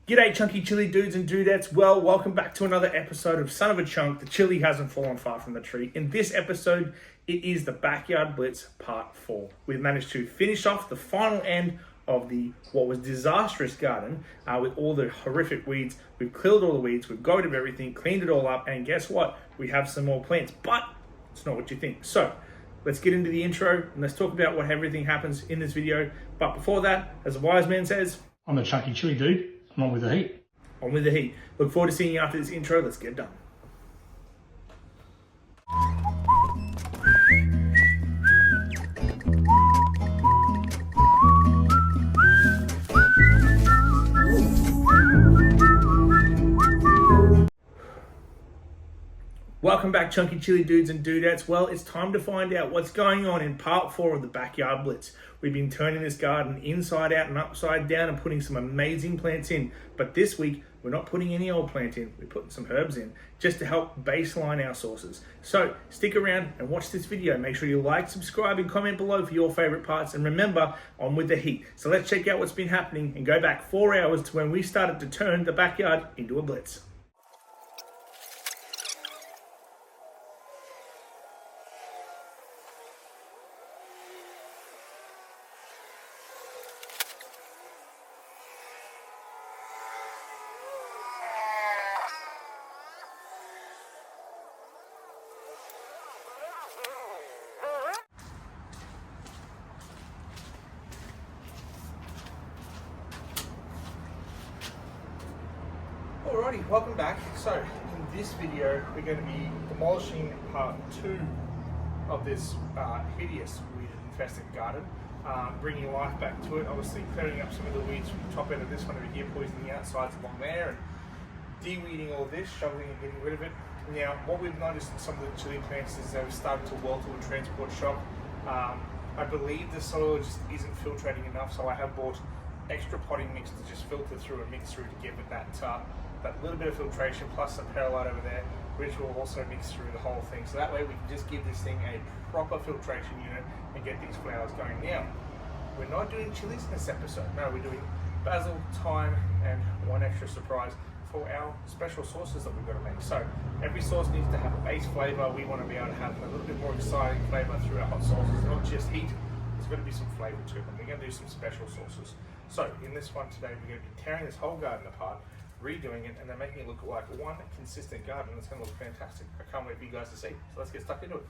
G'day chunky chili dudes and dudettes. Well, welcome back to another episode of Son of a Chunk. The chili hasn't fallen far from the tree. In this episode, it is the Backyard Blitz Part 4. We've managed to finish off the final end of what was disastrous garden with all the horrific weeds. We've killed all the weeds, we've got rid of everything, cleaned it all up, and guess what? We have some more plants, but it's not what you think. So, let's get into the intro and let's talk about what everything happens in this video. But before that, as a wise man says, I'm a chunky chili dude. I'm on with the heat. on with the heat. Look forward to seeing you after this intro. Let's get done. Welcome back, chunky chili dudes and dudettes. Well, it's time to find out what's going on in part 4 of the Backyard Blitz. We've been turning this garden inside out and upside down and putting some amazing plants in. But this week, we're not putting any old plant in. We're putting some herbs in just to help baseline our sources. So stick around and watch this video. Make sure you like, subscribe, and comment below for your favorite parts. And remember, on with the heat. So let's check out what's been happening and go back 4 hours to when we started to turn the backyard into a blitz. Alrighty, welcome back. So in this video we're going to be demolishing part 2 of this hideous weed infested garden, bringing life back to it, obviously clearing up some of the weeds from the top end of this one over here, poisoning the outsides along there, and de-weeding all this, shoveling and getting rid of it. Now what we've noticed in some of the chili plants is they've started to wilt to a transport shock. I believe the soil just isn't filtrating enough, so I have bought extra potting mix to just filter through and mix through to give it that little bit of filtration, plus some perlite over there, which will also mix through the whole thing. So that way we can just give this thing a proper filtration unit and get these flowers going. Now, we're not doing chilies in this episode. No, we're doing basil, thyme, and one extra surprise for our special sauces that we've got to make. So every sauce needs to have a base flavor. We want to be able to have a little bit more exciting flavor through our hot sauces, not just heat. There's going to be some flavor to them. We're going to do some special sauces. So in this one today, we're going to be tearing this whole garden apart, redoing it, and then making it look like one consistent garden. It's going to look fantastic. I can't wait for you guys to see. So let's get stuck into it.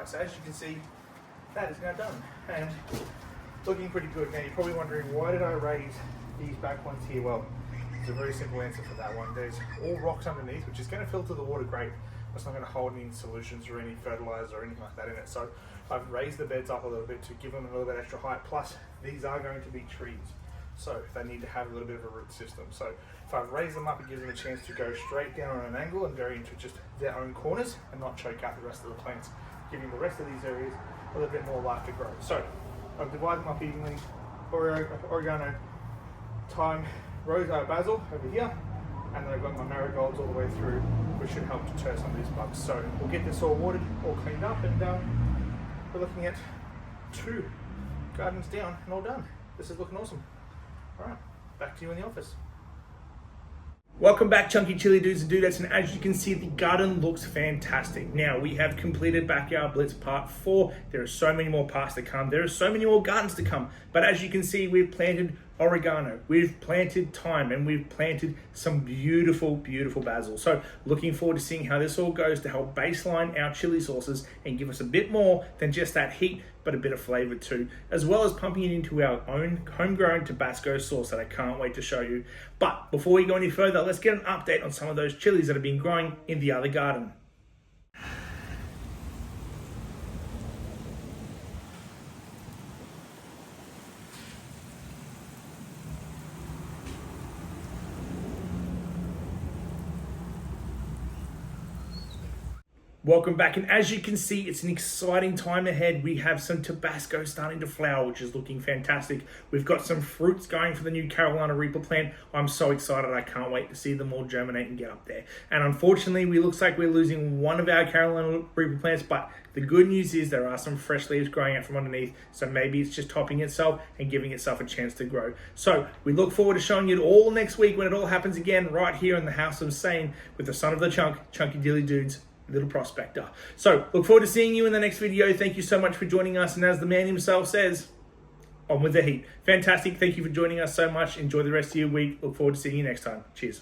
high. So as you can see, that is now done and looking pretty good. Now you're probably wondering, why did I raise these back ones here? Well, there's a very simple answer for that one. There's all rocks underneath, which is going to filter the water great. It's not going to hold any solutions or any fertilizer or anything like that in it. So I've raised the beds up a little bit to give them a little bit extra height. Plus, these are going to be trees, so they need to have a little bit of a root system. So if I've raised them up, it gives them a chance to go straight down on an angle and go into just their own corners and not choke out the rest of the plants, giving the rest of these areas a little bit more life to grow. So I've divided them up evenly. Oregano, thyme, rose basil over here, and then I've got my marigolds all the way through, which should help deter some of these bugs. So we'll get this all watered, all cleaned up, and we're looking at 2 gardens down and all done. This is looking awesome. All right, back to you in the office. Welcome back, chunky chili dudes and dudettes, and as you can see, the garden looks fantastic. Now, we have completed Backyard Blitz Part 4. There are so many more parts to come. There are so many more gardens to come. But as you can see, we've planted oregano, we've planted thyme, and we've planted some beautiful, beautiful basil. So looking forward to seeing how this all goes to help baseline our chili sauces and give us a bit more than just that heat, but a bit of flavor too, as well as pumping it into our own homegrown Tabasco sauce that I can't wait to show you. But before we go any further, let's get an update on some of those chilies that have been growing in the other garden. Welcome back, and as you can see, it's an exciting time ahead. We have some Tabasco starting to flower, which is looking fantastic. We've got some fruits going for the new Carolina Reaper plant. I'm so excited. I can't wait to see them all germinate and get up there. And unfortunately, we looks like we're losing one of our Carolina Reaper plants, but the good news is there are some fresh leaves growing out from underneath, so maybe it's just topping itself and giving itself a chance to grow. So we look forward to showing you it all next week when it all happens again right here in the House of Sane with the son of the chunk, Chunky Dilly Dudes, Little Prospector. So look forward to seeing you in the next video. Thank you so much for joining us, and as the man himself says, on with the heat. Fantastic. Thank you for joining us so much. Enjoy the rest of your week. Look forward to seeing you next time. Cheers.